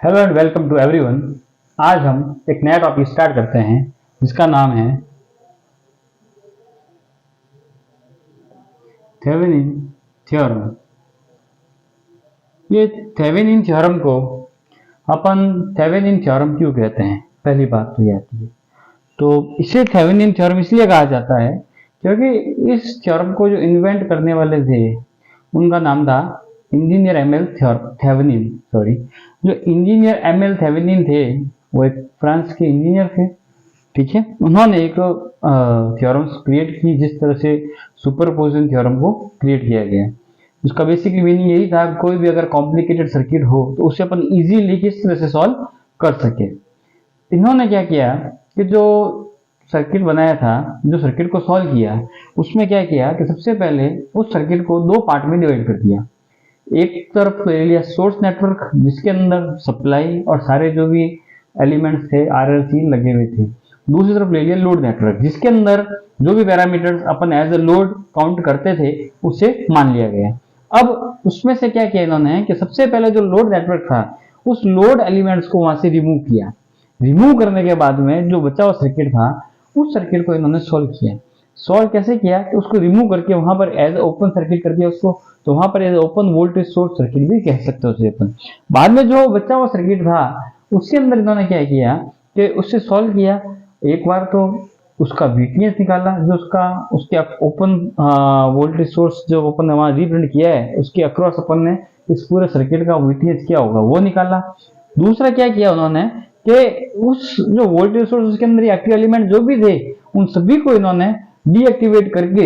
Hello and welcome to everyone. आज हम एक नया टॉपिक स्टार्ट करते हैं जिसका नाम है थेवेनिन थ्योरम। ये थेवेनिन थ्योरम को अपन थेवेनिन थ्योरम क्यों कहते हैं, पहली बात तो ये आती है। तो इसे थेवेनिन थ्योरम इसलिए कहा जाता है क्योंकि इस थ्योरम को जो इन्वेंट करने वाले थे उनका नाम था इंजीनियर एमएल थेवेनिन। जो इंजीनियर एमएल थेवेनिन थे वो एक फ्रांस के इंजीनियर थे। ठीक है, उन्होंने एक थ्योरम क्रिएट की जिस तरह से सुपरपोजिशन थ्योरम को क्रिएट किया गया। उसका बेसिकली मीनिंग यही था, कोई भी अगर कॉम्प्लिकेटेड सर्किट हो तो उसे अपन इजीली किस तरह से सॉल्व कर सके। इन्होंने क्या किया कि जो सर्किट बनाया था, जो सर्किट को सॉल्व किया, उसमें क्या किया कि सबसे पहले उस सर्किट को दो पार्ट में डिवाइड कर दिया। एक तरफ ले लिया सोर्स नेटवर्क जिसके अंदर सप्लाई और सारे जो भी एलिमेंट्स थे RLC लगे हुए थे। दूसरी तरफ ले लिया लोड नेटवर्क जिसके अंदर जो भी पैरामीटर्स अपन एज ए लोड काउंट करते थे उसे मान लिया गया। अब उसमें से क्या किया इन्होंने कि सबसे पहले जो लोड नेटवर्क था उस लोड एलिमेंट्स को वहां से रिमूव किया। रिमूव करने के बाद में जो बचा हुआ सर्किट था उस सर्किट को इन्होंने सॉल्व किया। सॉल्व कैसे किया कि उसको रिमूव करके वहां पर एज ओपन सर्किट कर दिया उसको, तो वहां पर as open voltage source circuit भी कह सकते हो उसे अपन। बाद में जो बचा हुआ सर्किट था उसके अंदर इन्होंने क्या किया कि उससे सॉल्व किया। एक बार तो उसका VTH निकाला, जो उसके ओपन वोल्टेज सोर्स जो अपन ने वहां रिप्रेजेंट किया है उसके अक्रॉस अपन ने इस पूरे सर्किट का VTH क्या होगा वो निकाला। दूसरा क्या किया उन्होंने कि उस जो वोल्टेज सोर्स उसके अंदर एक्टिव एलिमेंट जो भी थे उन सभी को इन्होंने डीएक्टिवेट करके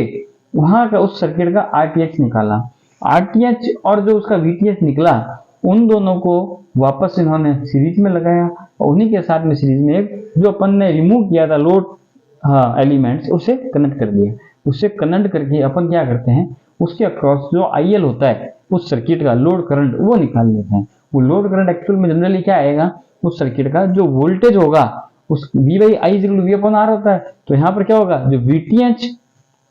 वहां का उस सर्किट का RTH निकाला। RTH और जो उसका VTH निकला उन दोनों को वापस इन्होंने सीरीज में लगाया और उन्हीं के साथ में सीरीज में एक जो अपन ने रिमूव किया था लोड एलिमेंट्स उसे कनेक्ट कर दिया। उसे कनेक्ट करके अपन क्या करते हैं, उसके अक्रॉस जो IL होता है उस सर्किट का लोड करंट वो निकाल लेते हैं। वो लोड करंट एक्चुअल में जनरली क्या आएगा, उस सर्किट का जो वोल्टेज होगा उस V/I=V/R होता है। तो यहाँ पर क्या होगा, जो VTH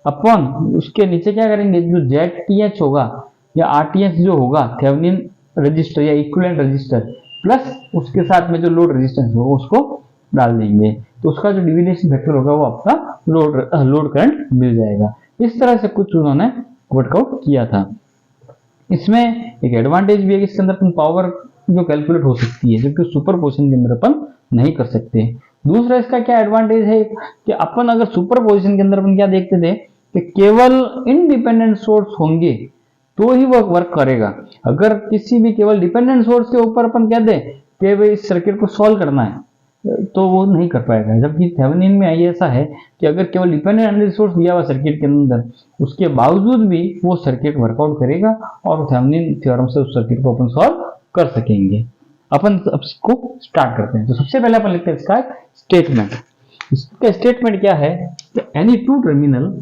अपन उसके नीचे क्या करेंगे, जो ZTH होगा या RTH जो होगा थेवेनिन रजिस्टर या इक्विवेलेंट रजिस्टर प्लस उसके साथ में जो लोड रेजिस्टेंस होगा उसको डाल देंगे। तो उसका जो डिविडेशन फैक्टर होगा वो आपका लोड करंट मिल जाएगा। इस तरह से कुछ उन्होंने वर्कआउट किया था। इसमें एक एडवांटेज भी है कि इसके अंदर पावर जो कैलकुलेट हो सकती है जबकि सुपरपोजिशन के अंदर अपन नहीं कर सकते। दूसरा इसका क्या एडवांटेज है कि अपन अगर सुपरपोजिशन के अंदर अपन क्या देखते थे कि केवल इंडिपेंडेंट सोर्स होंगे तो ही वो वर्क करेगा। अगर किसी भी केवल डिपेंडेंट सोर्स के ऊपर अपन कह दें कि भाई इस सर्किट को सॉल्व करना है तो वो नहीं कर पाएगा। जबकि थेवेनिन में ऐसा है कि अगर केवल डिपेंडेंट सोर्स दिया हुआ सर्किट के अंदर उसके बावजूद भी वो सर्किट वर्कआउट करेगा और थेवेनिन थ्योरम से उस सर्किट को अपन सॉल्व कर सकेंगे। अपन अब इसको स्टार्ट करते हैं। तो सबसे पहले अपन लिखते हैं इसका स्टेटमेंट। इसका स्टेटमेंट क्या है, any two terminal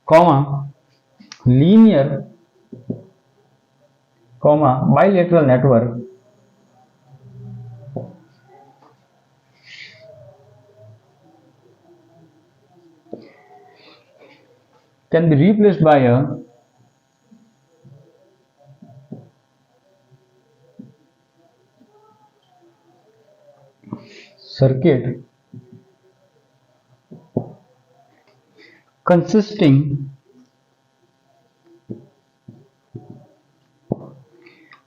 comma linear comma bilateral network can be replaced by a circuit consisting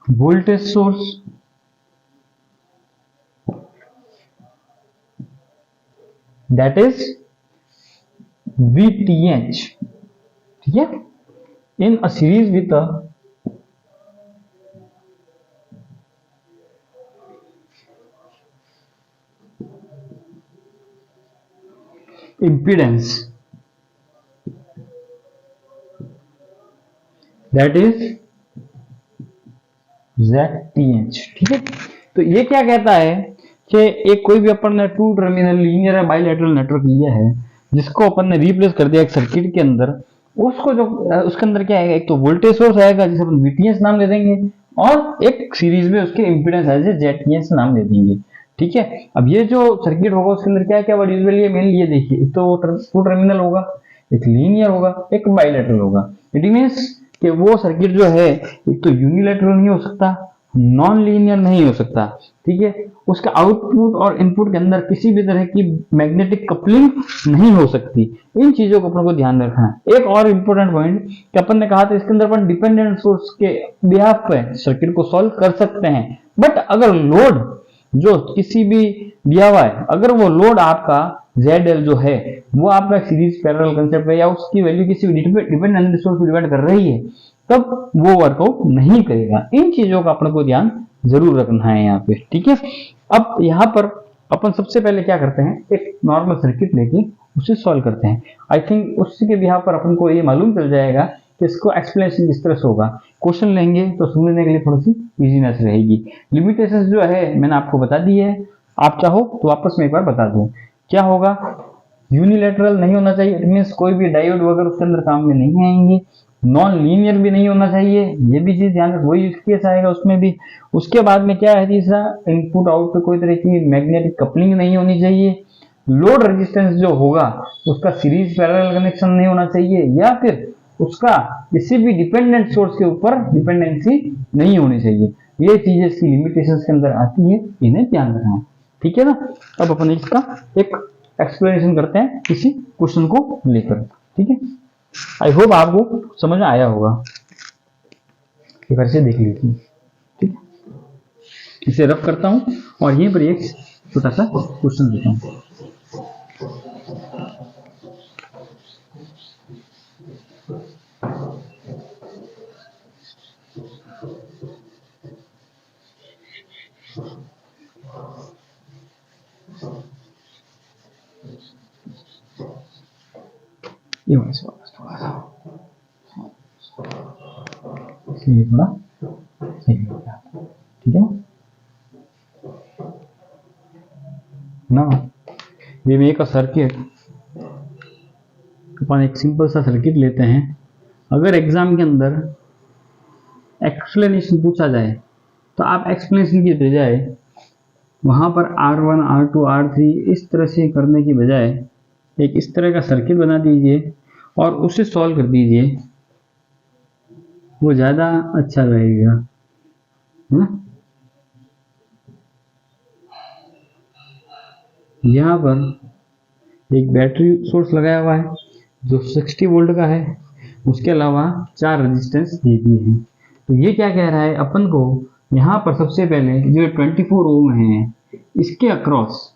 voltage source that is VTH, ठीक है, in a series with a impedance that is ZTH। ठीक है, तो ये क्या कहता है कि एक कोई भी अपन ने टू टर्मिनल लीनियर या बाइलेटरल नेटवर्क लिया है जिसको अपन ने रिप्लेस कर दिया एक सर्किट के अंदर, उसको जो उसके अंदर क्या आएगा, एक तो वोल्टेज सोर्स आएगा जिसे अपन VTH नाम दे देंगे और एक सीरीज में उसके इंपीडेंस है जिसे ZTH नाम दे देंगे। ठीक है, अब ये जो सर्किट होगा उसके अंदर क्या क्या वर्ड यूजुअली मेनली ये देखिए, एक तो टू टर्मिनल होगा, एक लीनियर होगा, एक बाइलेटरल होगा। इट मीन्स कि वो सर्किट जो है एक तो यूनिलैटरल नहीं हो सकता, नॉन लीनियर नहीं हो सकता, ठीक है, उसका आउटपुट और इनपुट के अंदर किसी भी तरह की मैग्नेटिक कपलिंग नहीं हो सकती। इन चीजों को अपन को ध्यान रखना है। एक और इंपॉर्टेंट पॉइंट कि अपन ने कहा था इसके अंदर अपन डिपेंडेंट सोर्स के बिहाफ पे सर्किट को सॉल्व कर सकते हैं, बट अगर लोड जो किसी भी दिया हुआ है, अगर वो लोड आपका ZL जो है वो आपका सीरीज पैरेलल कंसेप्ट है या उसकी वैल्यू किसी डिपेंडेंट सोर्स को डिपेंड कर रही है, तब वो वर्कआउट नहीं करेगा। इन चीजों का अपने को ध्यान जरूर रखना है यहाँ पे, ठीक है। अब यहाँ पर अपन सबसे पहले क्या करते हैं, एक नॉर्मल सर्किट लेके उसे सॉल्व करते हैं। आई थिंक उसके भी यहाँ पर अपन को ये मालूम चल जाएगा कि इसको एक्सप्लेनेशन किस तरह से होगा। क्वेश्चन लेंगे तो समझने के लिए थोड़ी सी इजीनेस रहेगी। लिमिटेशंस जो है मैंने आपको बता दी है, आप चाहो तो वापस में एक बार बता दूं। क्या होगा, यूनिलैटरल नहीं होना चाहिए, इट मींस कोई भी डायोड वगैरह उसके अंदर काम में नहीं आएंगे। नॉन लीनियर भी नहीं होना चाहिए, ये भी चीज ध्यान रख, वही केस आएगा उसमें भी। उसके बाद में क्या है तीसरा, इनपुट आउटपुट कोई तरह की मैग्नेटिक कपलिंग नहीं होनी चाहिए। लोड रेजिस्टेंस जो होगा उसका सीरीज पैरेलल कनेक्शन नहीं होना चाहिए, या फिर उसका किसी भी डिपेंडेंट सोर्स के ऊपर डिपेंडेंसी नहीं होनी चाहिए। ये चीजें इसकी लिमिटेशंस के अंदर आती है, इन्हें ध्यान रखना, ठीक है ना। अब अपन इसका एक एक्सप्लेनेशन करते हैं किसी क्वेश्चन को लेकर, ठीक है। आई होप आपको समझ में आया होगा, एक बार से देख लीजिए, ठीक है। इसे रफ करता हूं और यहीं पर एक छोटा सा क्वेश्चन देता हूं। ये थोड़ा सा ये थोड़ा सही हो गया, ठीक है ना। ये मेक अ सर्किट, अपन एक सिंपल सा सर्किट लेते हैं। अगर एग्जाम के अंदर एक्सप्लेनेशन पूछा जाए तो आप एक्सप्लेनेशन की बजाय वहां पर R1 R2 R3 इस तरह से करने की बजाय एक इस तरह का सर्किट बना दीजिए और उसे सॉल्व कर दीजिए, वो ज्यादा अच्छा रहेगा, है ना। यहाँ पर एक बैटरी सोर्स लगाया हुआ है जो 60 वोल्ट का है, उसके अलावा 4 रेजिस्टेंस दे दिए हैं। तो ये क्या कह रहा है अपन को, यहाँ पर सबसे पहले जो 24 ओम है इसके अक्रॉस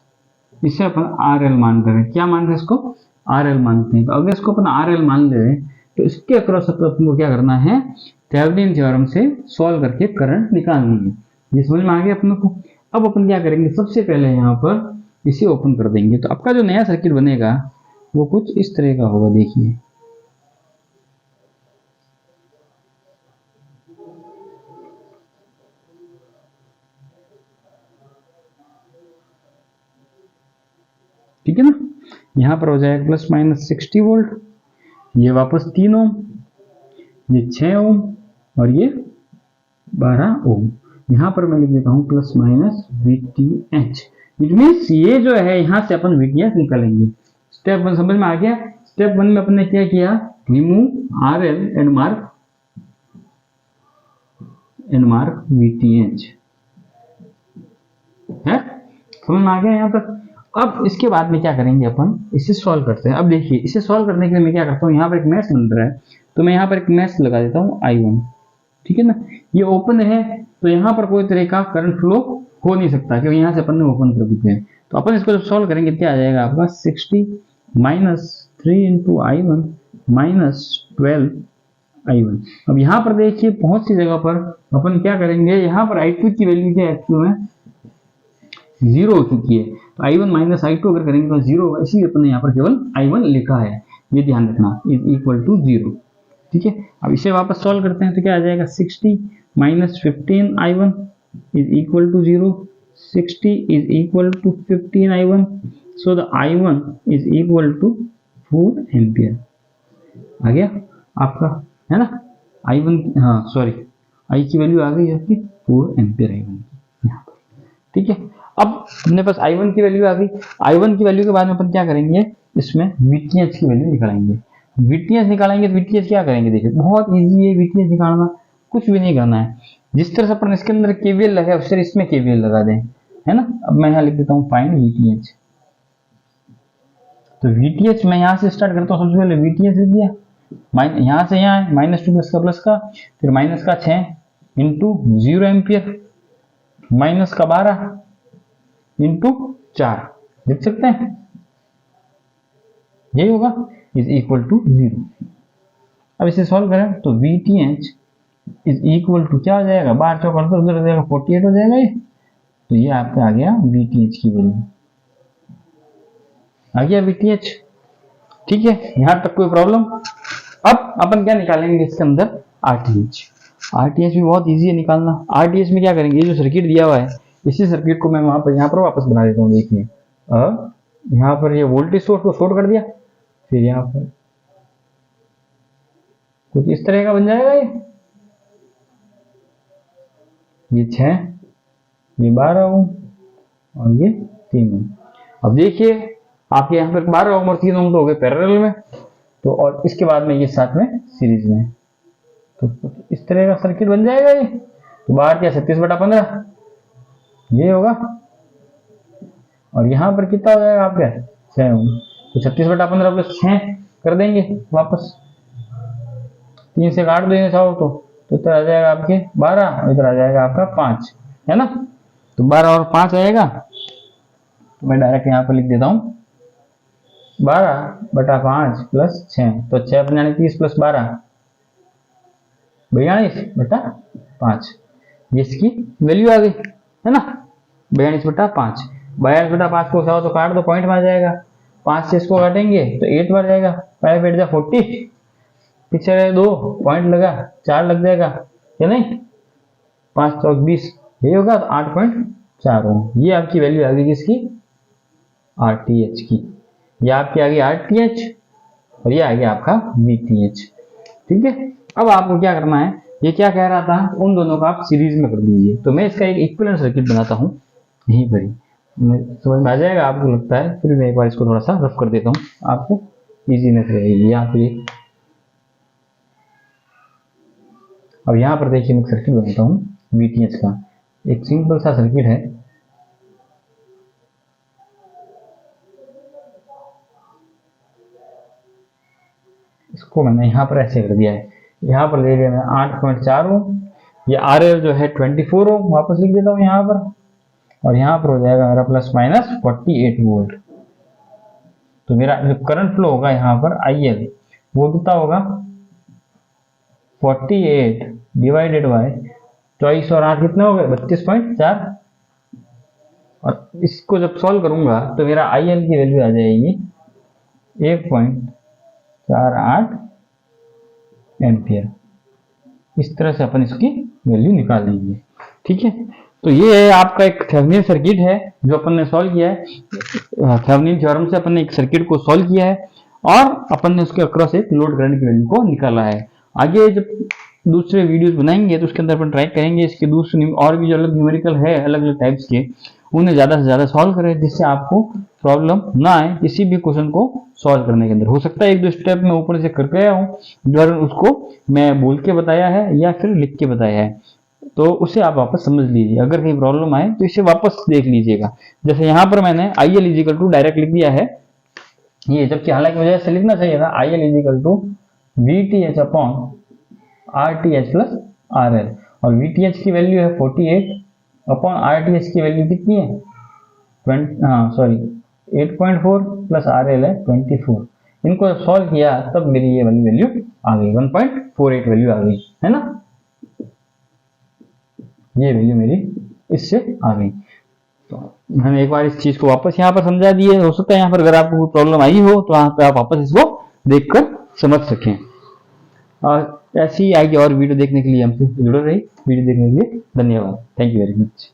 इसे अपन RL मान रहे हैं। क्या मान रहे हैं इसको, RL मानते हैं। तो अगर इसको अपन RL मान ले तो इसके अक्रॉस अपन को क्या करना है, थेवेनिन थ्योरम से सॉल्व करके करंट निकालनी है। ये समझ में आ गया अपन को। अब अपन क्या करेंगे, सबसे पहले यहाँ पर इसे ओपन कर देंगे, तो आपका जो नया सर्किट बनेगा वो कुछ इस तरह का होगा, देखिए। ठीक है ना, यहां पर हो जाएगा प्लस माइनस 60 वोल्ट, ये वापस 3 ओम, ये 6 ओम और ये 12 ओम। यहां पर मैं लिख देता हूं plus minus VTH। It means ये जो है यहां से अपन VTH निकालेंगे। स्टेप 1 समझ में आ गया। स्टेप 1 में अपन ने क्या किया, remove RL and mark VTH है, समझ में आ गया यहाँ तक। अब इसके बाद में क्या करेंगे, अपन इसे सॉल्व करते हैं। अब देखिए इसे सॉल्व करने के लिए मैं क्या करता हूँ, यहाँ पर एक मैश बन रहा है तो मैं यहाँ पर एक मैश लगा देता हूँ I1, ठीक है ना। ये ओपन है तो यहाँ पर कोई तरह का करंट फ्लो हो नहीं सकता क्योंकि यहाँ से अपन ने ओपन कर दिया है। तो अपन इसको जब सॉल्व करेंगे क्या आ जाएगा आपका 60 minus 3 into I1 minus 12 I1। अब यहाँ पर देखिए बहुत सी जगह पर अपन क्या करेंगे, यहाँ पर I2 की वैल्यू क्या एक्चुअल में 0 हो चुकी है, तो I1 माइनस I2 अगर करेंगे तो 0 होगा, इसीलिए अपन ने यहाँ पर केवल I1 लिखा है, ये ध्यान रखना, इज इक्वल टू 0, ठीक है। अब इसे वापस सॉल्व करते हैं तो क्या आ जाएगा 60 minus 15 I1 is equal to 0, 60 is equal to 15 I1, so the I1 is equal to 4 ampere. आ गया आपका, है ना, I1, हाँ सॉरी I की वैल्यू आ गई आपकी 4 एम्पियर I1 यहाँ पर, ठीक है। अब अपने पास I1 की वैल्यू आ गई। I1 की वैल्यू के बाद में अपन क्या करेंगे, इसमें VTH की वैल्यू निकालेंगे। VTH निकालेंगे तो VTH क्या करेंगे, देखिए बहुत इजी है VTH निकालना, कुछ भी नहीं करना है। जिस तरह से अपन इसके अंदर KVL लगा है उस तरह इसमें KVL लगा दें, है ना। अब मैं यहाँ लिख देता हूँ फाइंड VTH। तो VTH मैं यहाँ से स्टार्ट करता हूँ, सबसे पहले VTH लिख दिया, यहाँ से यहाँ है -2 प्लस का प्लस का, फिर माइनस का 6 इंटू 0 एम्पियर माइनस का 12 इंटू 4 लिख सकते हैं, यही होगा, इज इक्वल टू 0। अब इसे सॉल्व करें तो VTH इज इक्वल टू क्या हो जाएगा, 12 चौक उधर हो जाएगा 48 हो जाएगा ये। तो ये आपका आ गया VTH की वैल्यू, आ गया VTH। ठीक है, यहां तक कोई प्रॉब्लम। अब अपन क्या निकालेंगे इसके अंदर, RTH। RTH भी बहुत इजी है निकालना। RTH में क्या करेंगे, ये जो सर्किट दिया हुआ है इसी सर्किट को मैं यहाँ पर वापस बना देता हूँ। देखिए यहाँ पर ये वोल्टेज सोर्स को शॉर्ट कर दिया, फिर यहाँ पर कुछ इस तरह का बन जाएगा, ये 6, ये 12 ओम और ये 3 ओम। अब देखिए आपके यहाँ पर 12 ओम और 3 ओम तो हो गए पैरेलल में, तो और इसके बाद में ये साथ में सीरीज में, तो इस तरह का सर्किट बन जाएगा ये। तो 12 क्या 36/15 ये होगा, और यहाँ पर कितना हो जाएगा आपका 6 ओम, तो 36/15 प्लस 6 कर देंगे वापस, 3 से काट देंगे चाहो तो इधर आ जाएगा आपके 12 और इधर आ जाएगा आपका 5, है ना। तो 12 और 5 आएगा, तो मैं डायरेक्ट यहाँ पर लिख देता हूँ 12/5 प्लस 6, तो 6 अपने 30 प्लस 12 42/5, ये इसकी वैल्यू आ गई, है ना। 42/5, 42/5 को चाहो तो काट दो, पॉइंट में आ जाएगा। 5 से इसको काटेंगे तो 8 बार जाएगा, 5 8 जा 40, पीछे रहे 2 पॉइंट लगा 4 लग जाएगा, या नहीं, 5 चौक 20, यही होगा, तो 8.4 ओम। ये आपकी वैल्यू आ गई किसकी, RTH की। ये आपकी आ गई RTH और ये आ गया आपका VTH। ठीक है, अब आपको क्या करना है, ये क्या कह रहा था, उन दोनों का आप सीरीज में कर दीजिए। तो मैं इसका एक इक्विवेलेंट सर्किट बनाता हूँ यहीं पर ही, समझ में आ जाएगा आपको लगता है। फिर मैं एक बार इसको थोड़ा सा रफ कर देता हूँ, आपको इजीनेस रहेगी यहाँ पे। अब यहाँ पर देखिए मैं सर्किट बनाता हूँ VTH का, एक सिंपल सा सर्किट है। इसको मैंने यहाँ पर ऐसे कर दिया है, यहाँ पर ले लिया मैं 8.4 ओम, ये RL जो है 24 ओम वापस लिख देता हूँ यहाँ पर, और यहाँ पर हो जाएगा मेरा प्लस माइनस 48 वोल्ट। तो मेरा जो करंट फ्लो होगा यहाँ पर IL वो कितना होगा, 48 डिवाइडेड बाय 24 और 8 कितने हो गए 32.4। और इसको जब सॉल्व करूंगा तो मेरा IL की वैल्यू आ जाएगी 1.48 एम्पियर। इस तरह से अपन इसकी वैल्यू निकाल लेंगे। ठीक है, तो ये है आपका एक थेवेनिन सर्किट है जो अपन ने सॉल्व किया है। थेवेनिन थ्योरम से अपन ने एक सर्किट को सॉल्व किया है और अपन ने उसके अक्रॉस एक लोड करंट की वैल्यू को निकाला है। आगे जब दूसरे वीडियोस बनाएंगे तो उसके अंदर अपन ट्राई करेंगे इसके दूसरे और भी जो अलग न्यूमेरिकल है अलग अलग टाइप्स के, उन्हें ज़्यादा से ज़्यादा सॉल्व करें जिससे आपको प्रॉब्लम ना आए किसी भी क्वेश्चन को सॉल्व करने के अंदर। हो सकता है एक दो स्टेप मैं ऊपर से करके आया हूँ जो उसको मैं बोल के बताया है या फिर लिख के बताया है, तो उसे आप वापस समझ लीजिए। अगर कहीं प्रॉब्लम आए तो इसे वापस देख लीजिएगा। जैसे यहाँ पर मैंने IL इजिकल टू डायरेक्ट लिख दिया है ये, जबकि हालांकि मुझे ऐसे लिखना चाहिए था IL is equal to VTH upon RTH plus RL, और VTH की वैल्यू है 48 अपॉन RTH की वैल्यू कितनी है 8.4 प्लस RL है 24। इनको सॉल्व किया तब मेरी ये वाली वैल्यू आ गई 1.48 वैल्यू आ गई, है ना। ये वैल्यू मेरी इससे आ गई। तो मैंने एक बार इस चीज को वापस यहाँ पर समझा दिए। हो सकता है यहाँ पर अगर आपको कोई प्रॉब्लम आई हो तो वहां पर आप वापस इसको देखकर समझ सकें। और ऐसी आगे और वीडियो देखने के लिए हमसे जुड़े रहिए। वीडियो देखने के लिए धन्यवाद। Thank you very much.